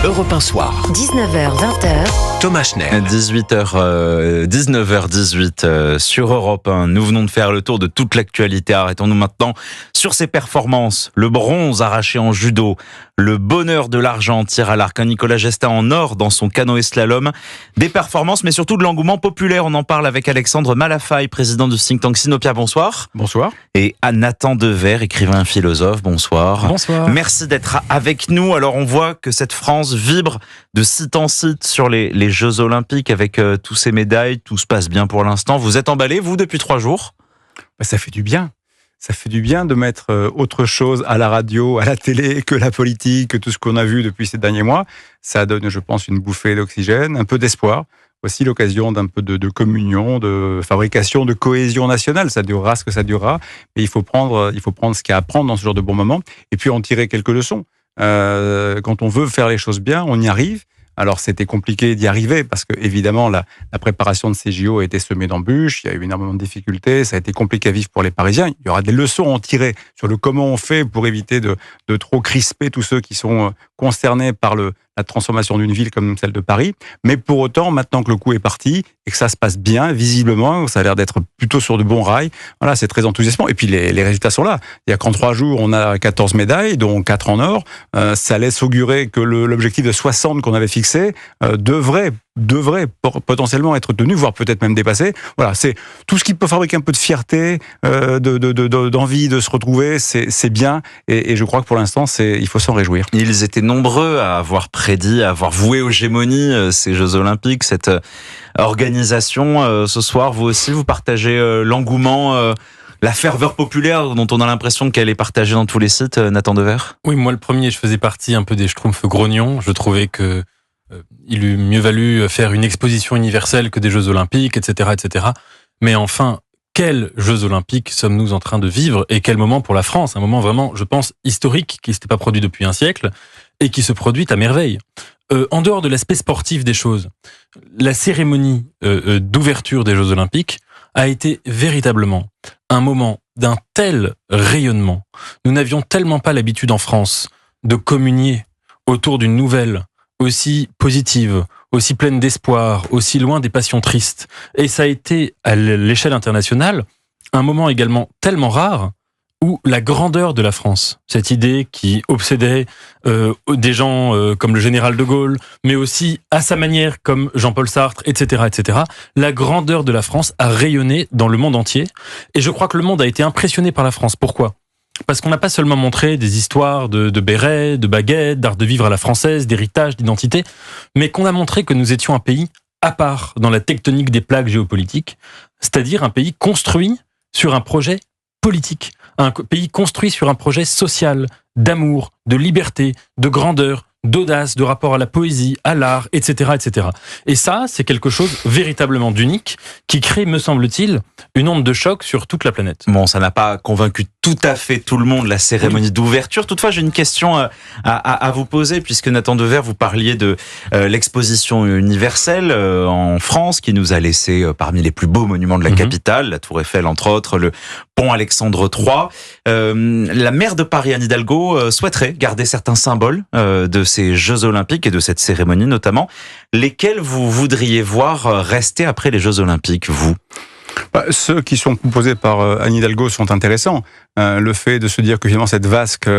Europe 1 Soir. 19h-20h. Thomas Schnell. 19h18 sur Europe 1. Nous venons de faire le tour de toute l'actualité. Arrêtons-nous maintenant sur ses performances. Le bronze arraché en judo, le bonheur de l'argent en tir à l'arc, un Nicolas Gestin en or dans son canoë slalom. Des performances, mais surtout de l'engouement populaire. On en parle avec Alexandre Malafaille, président du think tank Sinopia. Bonsoir. Bonsoir. Et à Nathan Dever, écrivain philosophe. Bonsoir. Bonsoir. Merci d'être avec nous. Alors on voit que cette France vibre de site en site sur les Jeux Olympiques avec tous ces médailles. Tout se passe bien pour l'instant. Vous êtes emballé, vous, depuis 3 jours ? Ça fait du bien. Ça fait du bien de mettre autre chose à la radio, à la télé, que la politique, que tout ce qu'on a vu depuis ces derniers mois. Ça donne, je pense, une bouffée d'oxygène, un peu d'espoir. Aussi l'occasion d'un peu de communion, de fabrication, de cohésion nationale. Ça durera ce que ça durera. Mais il faut prendre ce qu'il y a à prendre dans ce genre de bons moments. Et puis en tirer quelques leçons. Quand on veut faire les choses bien, on y arrive. Alors c'était compliqué d'y arriver parce que évidemment la préparation de ces JO a été semée d'embûches, il y a eu énormément de difficultés, ça a été compliqué à vivre pour les Parisiens. Il y aura des leçons à en tirer sur le comment on fait pour éviter de trop crisper tous ceux qui sont concernés par la transformation d'une ville comme celle de Paris. Mais pour autant, maintenant que le coup est parti et que ça se passe bien, visiblement, ça a l'air d'être plutôt sur de bons rails. Voilà, c'est très enthousiasmant. Et puis les résultats sont là. Il y a qu'en 3 jours, on a 14 médailles, dont 4 en or. Ça laisse augurer que l'objectif de 60 qu'on avait fixé devrait potentiellement être tenu, voire peut-être même dépassé. Voilà, c'est tout ce qui peut fabriquer un peu de fierté, d'envie de se retrouver, c'est bien. Et je crois que pour l'instant, il faut s'en réjouir. Ils étaient nombreux à avoir prédit, à avoir voué aux gémonies ces Jeux Olympiques, cette organisation. Ce soir, vous aussi, vous partagez l'engouement, la ferveur populaire dont on a l'impression qu'elle est partagée dans tous les sites, Nathan Dever ? Oui, moi le premier, je faisais partie un peu des schtroumpfs grognons. Je trouvais que il eût mieux valu faire une exposition universelle que des Jeux Olympiques, etc., etc. Mais enfin, quels Jeux Olympiques sommes-nous en train de vivre et quel moment pour la France ? Un moment vraiment, je pense, historique qui ne s'était pas produit depuis un siècle et qui se produit à merveille. En dehors de l'aspect sportif des choses, la cérémonie d'ouverture des Jeux Olympiques a été véritablement un moment d'un tel rayonnement. Nous n'avions tellement pas l'habitude en France de communier autour d'une nouvelle aussi positive, aussi pleine d'espoir, aussi loin des passions tristes. Et ça a été, à l'échelle internationale, un moment également tellement rare où la grandeur de la France, cette idée qui obsédait des gens comme le général de Gaulle, mais aussi à sa manière comme Jean-Paul Sartre, etc., etc., la grandeur de la France a rayonné dans le monde entier. Et je crois que le monde a été impressionné par la France. Pourquoi ? Parce qu'on n'a pas seulement montré des histoires de bérets, de baguettes, d'art de vivre à la française, d'héritage, d'identité, mais qu'on a montré que nous étions un pays à part dans la tectonique des plaques géopolitiques, c'est-à-dire un pays construit sur un projet politique, un pays construit sur un projet social, d'amour, de liberté, de grandeur, d'audace, de rapport à la poésie, à l'art, etc., etc. Et ça, c'est quelque chose véritablement d'unique qui crée, me semble-t-il, une onde de choc sur toute la planète. Bon, ça n'a pas convaincu tout à fait tout le monde, la cérémonie d'ouverture. Toutefois, j'ai une question à vous poser, puisque Nathan Dever, vous parliez de l'exposition universelle en France, qui nous a laissé parmi les plus beaux monuments de la capitale, la Tour Eiffel, entre autres, le pont Alexandre III. La maire de Paris, Anne Hidalgo, souhaiterait garder certains symboles de ces Jeux Olympiques et de cette cérémonie notamment. Lesquels vous voudriez voir rester après les Jeux Olympiques, vous ? Ceux qui sont composés par Anne Hidalgo sont intéressants. Le fait de se dire que finalement cette vasque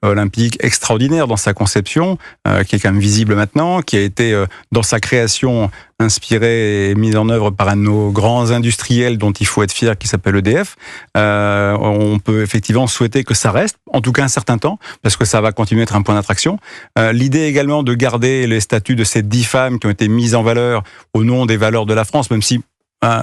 olympique extraordinaire dans sa conception, qui est quand même visible maintenant, qui a été dans sa création inspirée et mise en œuvre par un de nos grands industriels dont il faut être fier, qui s'appelle EDF. On peut effectivement souhaiter que ça reste, en tout cas un certain temps, parce que ça va continuer à être un point d'attraction. L'idée également de garder les statuts de ces 10 femmes qui ont été mises en valeur au nom des valeurs de la France, même si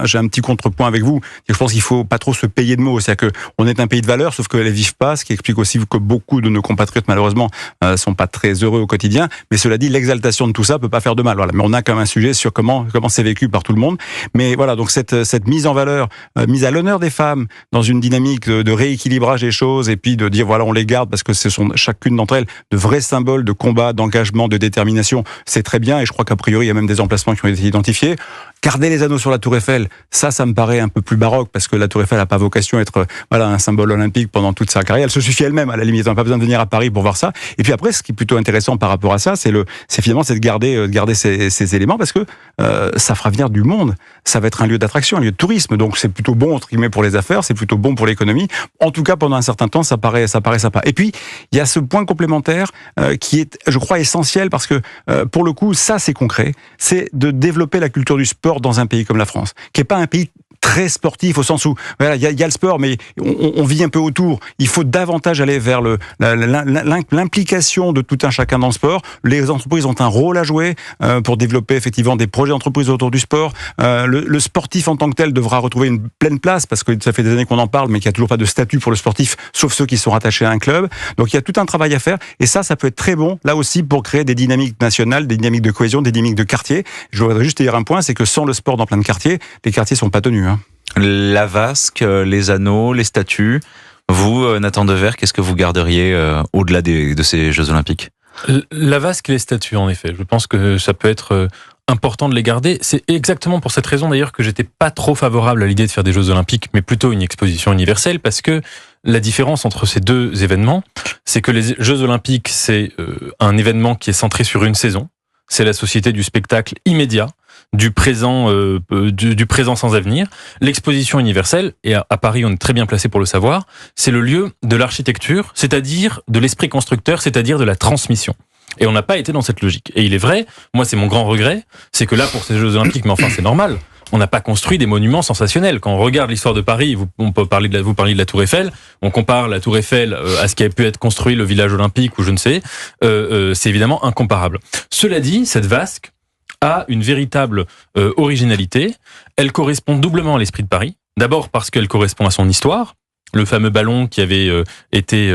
j'ai un petit contrepoint avec vous. Je pense qu'il faut pas trop se payer de mots. C'est-à-dire qu'on est un pays de valeurs, sauf qu'elles vivent pas, ce qui explique aussi que beaucoup de nos compatriotes, malheureusement, sont pas très heureux au quotidien. Mais cela dit, l'exaltation de tout ça peut pas faire de mal. Voilà. Mais on a quand même un sujet sur comment c'est vécu par tout le monde. Mais voilà, donc cette mise en valeur, mise à l'honneur des femmes dans une dynamique de rééquilibrage des choses et puis de dire voilà, on les garde parce que ce sont chacune d'entre elles de vrais symboles de combat, d'engagement, de détermination. C'est très bien et je crois qu'a priori, il y a même des emplacements qui ont été identifiés. Garder les anneaux sur la Tour Eiffel, Eiffel, ça me paraît un peu plus baroque, parce que la Tour Eiffel n'a pas vocation à être un symbole olympique pendant toute sa carrière. Elle se suffit elle-même, à la limite. On n'a pas besoin de venir à Paris pour voir ça. Et puis après, ce qui est plutôt intéressant par rapport à ça, c'est finalement de garder ces éléments, parce que ça fera venir du monde. Ça va être un lieu d'attraction, un lieu de tourisme. Donc c'est plutôt bon, entre guillemets, pour les affaires, c'est plutôt bon pour l'économie. En tout cas, pendant un certain temps, ça paraît sympa. Et puis, il y a ce point complémentaire qui est, je crois, essentiel, parce que pour le coup, ça c'est concret, c'est de développer la culture du sport dans un pays comme la France, qui n'est pas un pays très sportif, au sens où voilà, il y a le sport, mais on vit un peu autour. Il faut davantage aller vers l'implication de tout un chacun dans le sport. Les entreprises ont un rôle à jouer pour développer effectivement des projets d'entreprise autour du sport. Le sportif en tant que tel devra retrouver une pleine place, parce que ça fait des années qu'on en parle, mais qu'il n'y a toujours pas de statut pour le sportif, sauf ceux qui sont rattachés à un club. Donc il y a tout un travail à faire, et ça peut être très bon, là aussi, pour créer des dynamiques nationales, des dynamiques de cohésion, des dynamiques de quartier. Je voudrais juste dire un point, c'est que sans le sport dans plein de quartiers, les quartiers sont pas tenus. La vasque, les anneaux, les statues. Vous, Nathan Dever, qu'est-ce que vous garderiez au-delà de ces Jeux Olympiques ? La vasque et les statues, en effet. Je pense que ça peut être important de les garder. C'est exactement pour cette raison, d'ailleurs, que j'étais pas trop favorable à l'idée de faire des Jeux Olympiques, mais plutôt une exposition universelle, parce que la différence entre ces deux événements, c'est que les Jeux Olympiques, c'est un événement qui est centré sur une saison. C'est la société du spectacle immédiat, du présent sans avenir. L'exposition universelle, et à Paris on est très bien placé pour le savoir, c'est le lieu de l'architecture, c'est-à-dire de l'esprit constructeur, c'est-à-dire de la transmission. Et on n'a pas été dans cette logique. Et il est vrai, moi c'est mon grand regret, c'est que là pour ces Jeux Olympiques, mais enfin c'est normal, on n'a pas construit des monuments sensationnels. Quand on regarde l'histoire de Paris, vous parliez de la Tour Eiffel, on compare la Tour Eiffel à ce qui a pu être construit, le village olympique ou je ne sais, c'est évidemment incomparable. Cela dit, cette vasque a une véritable originalité. Elle correspond doublement à l'esprit de Paris. D'abord parce qu'elle correspond à son histoire. Le fameux ballon qui avait qui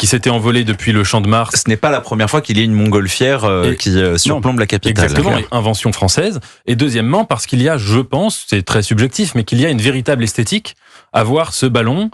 s'était envolé depuis le Champ de Mars. Ce n'est pas la première fois qu'il y a une montgolfière qui surplombe la capitale. Exactement, invention française. Et deuxièmement, parce qu'il y a, je pense, c'est très subjectif, mais qu'il y a une véritable esthétique à voir ce ballon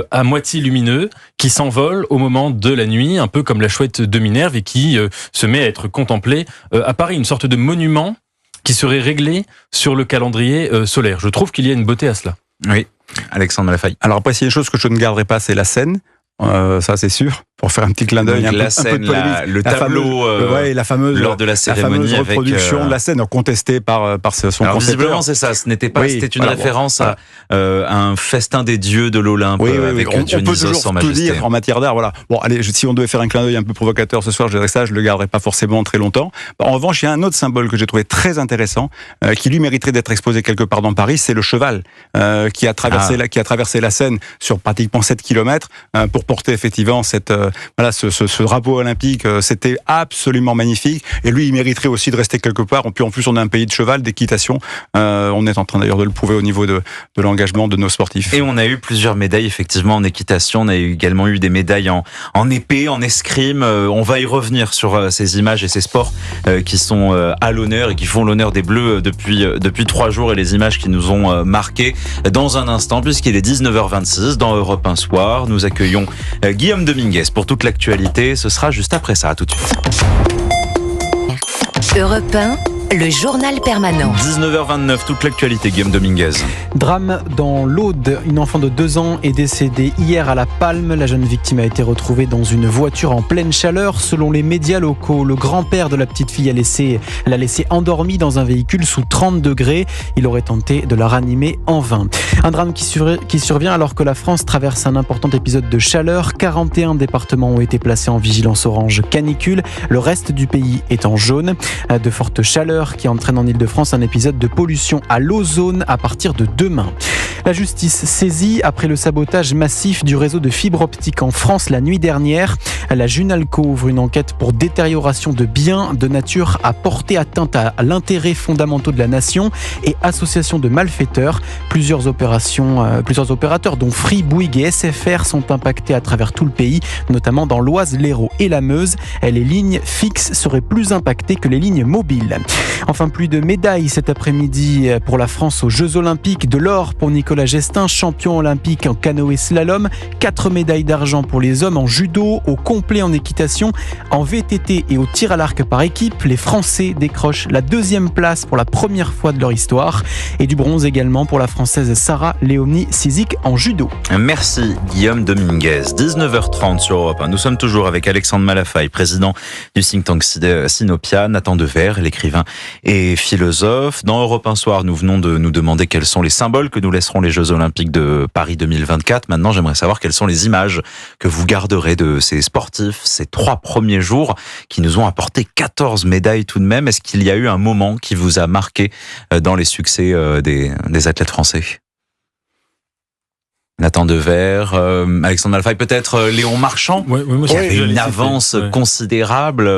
à moitié lumineux qui s'envole au moment de la nuit, un peu comme la chouette de Minerve, et qui se met à être contemplé à Paris, une sorte de monument qui serait réglé sur le calendrier solaire. Je trouve qu'il y a une beauté à cela. Oui. Alexandre Lafaille. Alors après, s'il y a une chose que je ne garderai pas, c'est la scène. Ça, c'est sûr. Pour faire un petit clin d'œil, un peu de polémique. Le tableau, la fameuse, lors de la cérémonie, la fameuse reproduction de la scène contestée par son concepteur. Visiblement, c'est ça. Ce n'était pas. C'était une référence à un festin des dieux de l'Olympe avec Dionysos en majesté. On peut toujours tout dire en matière d'art. Voilà. Bon, allez, si on devait faire un clin d'œil un peu provocateur ce soir, je dirais ça. Je le garderai pas forcément très longtemps. En revanche, il y a un autre symbole que j'ai trouvé très intéressant, qui lui mériterait d'être exposé quelque part dans Paris. C'est le cheval qui a traversé la Seine sur pratiquement 7 km pour porter effectivement ce drapeau olympique. C'était absolument magnifique, et lui il mériterait aussi de rester quelque part. Puis en plus on est un pays de cheval, d'équitation, on est en train d'ailleurs de le prouver au niveau de l'engagement de nos sportifs. Et on a eu plusieurs médailles effectivement en équitation, on a également eu des médailles en épée, en escrime. On va y revenir sur ces images et ces sports qui sont à l'honneur et qui font l'honneur des Bleus depuis 3 jours, et les images qui nous ont marqués dans un instant, puisqu'il est 19h26 dans Europe 1 Soir. Nous accueillons Guillaume Dominguez pour toute l'actualité. Ce sera juste après ça. À tout de suite. Europe 1, le journal permanent. 19h29, toute l'actualité, Guillaume Dominguez. Drame dans l'Aude. Une enfant de 2 ans est décédée hier à La Palme. La jeune victime a été retrouvée dans une voiture en pleine chaleur. Selon les médias locaux, le grand-père de la petite fille l'a laissée endormie dans un véhicule sous 30 degrés. Il aurait tenté de la ranimer en vain. Un drame qui survient alors que la France traverse un important épisode de chaleur. 41 départements ont été placés en vigilance orange canicule. Le reste du pays est en jaune. De fortes chaleurs qui entraînent en Ile-de-France un épisode de pollution à l'ozone à partir de demain. La justice saisie après le sabotage massif du réseau de fibre optique en France la nuit dernière. La Junalco ouvre une enquête pour détérioration de biens de nature à porter atteinte à l'intérêt fondamentaux de la nation et association de malfaiteurs. Plusieurs opérateurs dont Free, Bouygues et SFR sont impactés à travers tout le pays, notamment dans l'Oise, l'Hérault et la Meuse. Les lignes fixes seraient plus impactées que les lignes mobiles. Enfin, plus de médailles cet après-midi pour la France aux Jeux Olympiques. De l'or pour Nicolas Gestin, champion olympique en canoë slalom. 4 médailles d'argent pour les hommes en judo, au complet en équitation, en VTT et au tir à l'arc par équipe. Les Français décrochent la 2e place pour la première fois de leur histoire. Et du bronze également pour la Française Sarah Léonie Cizik en judo. Merci Guillaume Dominguez. 19h30 sur Europe 1. Nous sommes toujours avec Alexandre Malafaille, président du think tank Sinopia, Nathan Dever, l'écrivain et philosophe. Dans Europe 1 Soir, nous venons de nous demander quels sont les symboles que nous laisseront les Jeux Olympiques de Paris 2024. Maintenant, j'aimerais savoir quelles sont les images que vous garderez de ces sportifs, ces 3 premiers jours qui nous ont apporté 14 médailles tout de même. Est-ce qu'il y a eu un moment qui vous a marqué dans les succès des athlètes français ? Nathan Dever, Alexandre Malafaille, peut-être Léon Marchand, qui avait une avance considérable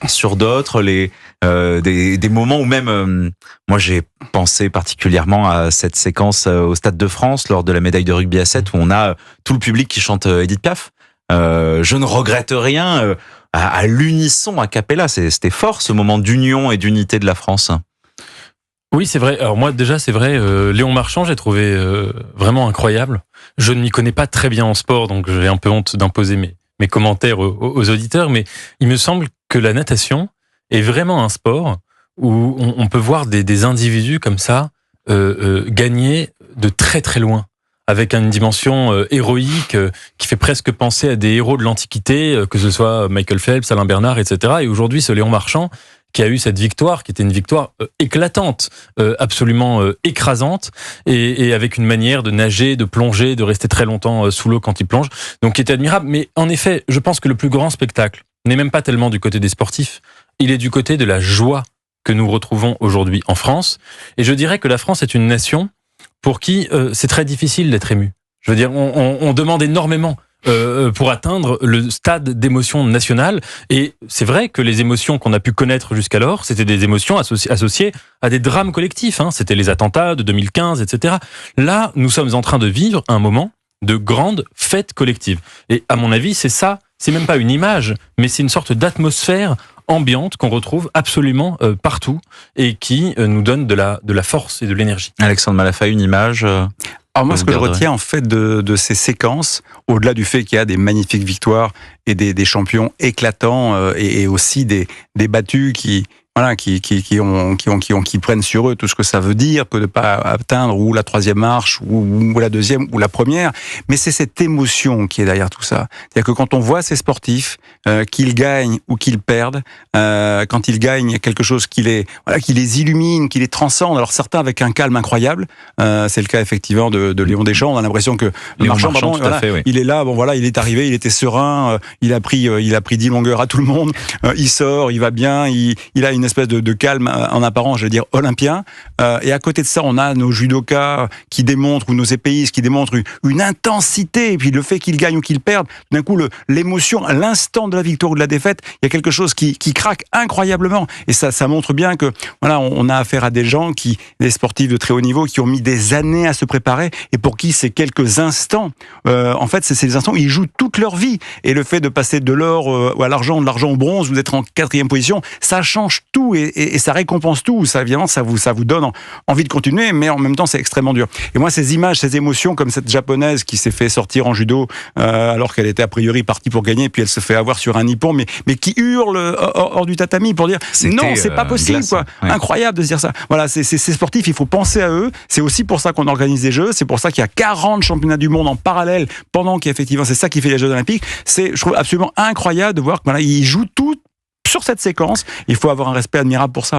sur d'autres, des moments où même, moi j'ai pensé particulièrement à cette séquence au Stade de France lors de la médaille de rugby à 7 où on a tout le public qui chante Edith Piaf. Je ne regrette rien, à l'unisson, a cappella, c'était fort ce moment d'union et d'unité de la France. Oui, c'est vrai. Alors moi, déjà, c'est vrai, Léon Marchand, j'ai trouvé vraiment incroyable. Je ne m'y connais pas très bien en sport, donc j'ai un peu honte d'imposer mes commentaires aux auditeurs, mais il me semble que la natation est vraiment un sport où on peut voir des individus comme ça gagner de très très loin, avec une dimension héroïque qui fait presque penser à des héros de l'Antiquité, que ce soit Michael Phelps, Alain Bernard, etc. Et aujourd'hui, ce Léon Marchand, qui a eu cette victoire, qui était une victoire éclatante, absolument écrasante, et avec une manière de nager, de plonger, de rester très longtemps sous l'eau quand il plonge, donc qui était admirable. Mais en effet, je pense que le plus grand spectacle n'est même pas tellement du côté des sportifs, il est du côté de la joie que nous retrouvons aujourd'hui en France. Et je dirais que la France est une nation pour qui c'est très difficile d'être ému. Je veux dire, on demande énormément pour atteindre le stade d'émotion nationale. Et c'est vrai que les émotions qu'on a pu connaître jusqu'alors, c'était des émotions associées à des drames collectifs. C'était les attentats de 2015, etc. Là, nous sommes en train de vivre un moment de grande fête collective. Et à mon avis, c'est ça, c'est même pas une image, mais c'est une sorte d'atmosphère ambiante qu'on retrouve absolument partout et qui nous donne de la force et de l'énergie. Alexandre Malafaille, une image Alors moi, ce que je retiens en fait de ces séquences, au-delà du fait qu'il y a des magnifiques victoires et des champions éclatants et aussi des battus qui prennent sur eux tout ce que ça veut dire que de pas atteindre ou la 3e marche ou la 2e ou la première, mais c'est cette émotion qui est derrière tout ça. C'est-à-dire que quand on voit ces sportifs qu'ils gagnent ou qu'ils perdent, quand ils gagnent, il y a quelque chose qui les illumine, qui les transcende. Alors certains avec un calme incroyable, c'est le cas effectivement de Léon Deschamps. On a l'impression que Léon Marchand, oui. Il est là, il est arrivé, il était serein, il a pris 10 longueurs à tout le monde, il sort, il va bien, il a une espèce de calme en apparence, je veux dire olympien. Et à côté de ça, on a nos judokas qui démontrent, ou nos épéistes qui démontrent une intensité. Et puis le fait qu'ils gagnent ou qu'ils perdent, d'un coup, l'émotion, à l'instant de la victoire ou de la défaite, il y a quelque chose qui craque incroyablement. Et ça montre bien que on a affaire à des gens des sportifs de très haut niveau, qui ont mis des années à se préparer et pour qui ces quelques instants, en fait, c'est ces instants où ils jouent toute leur vie. Et le fait de passer de l'or à l'argent, de l'argent au bronze, ou d'être en 4e position, ça change tout et ça récompense tout. Ça, évidemment, ça vous donne envie de continuer, mais en même temps, c'est extrêmement dur. Et moi, ces images, ces émotions, comme cette japonaise qui s'est fait sortir en judo alors qu'elle était a priori partie pour gagner, puis elle se fait avoir sur un nippon, mais qui hurle hors du tatami pour dire non, c'est pas possible, quoi. Ouais. Incroyable de se dire ça. Voilà, ces sportifs, il faut penser à eux. C'est aussi pour ça qu'on organise des Jeux. C'est pour ça qu'il y a 40 championnats du monde en parallèle pendant qu'effectivement, c'est ça qui fait les Jeux Olympiques. Je trouve absolument incroyable de voir qu'ils jouent tout sur cette séquence. Il faut avoir un respect admirable pour ça.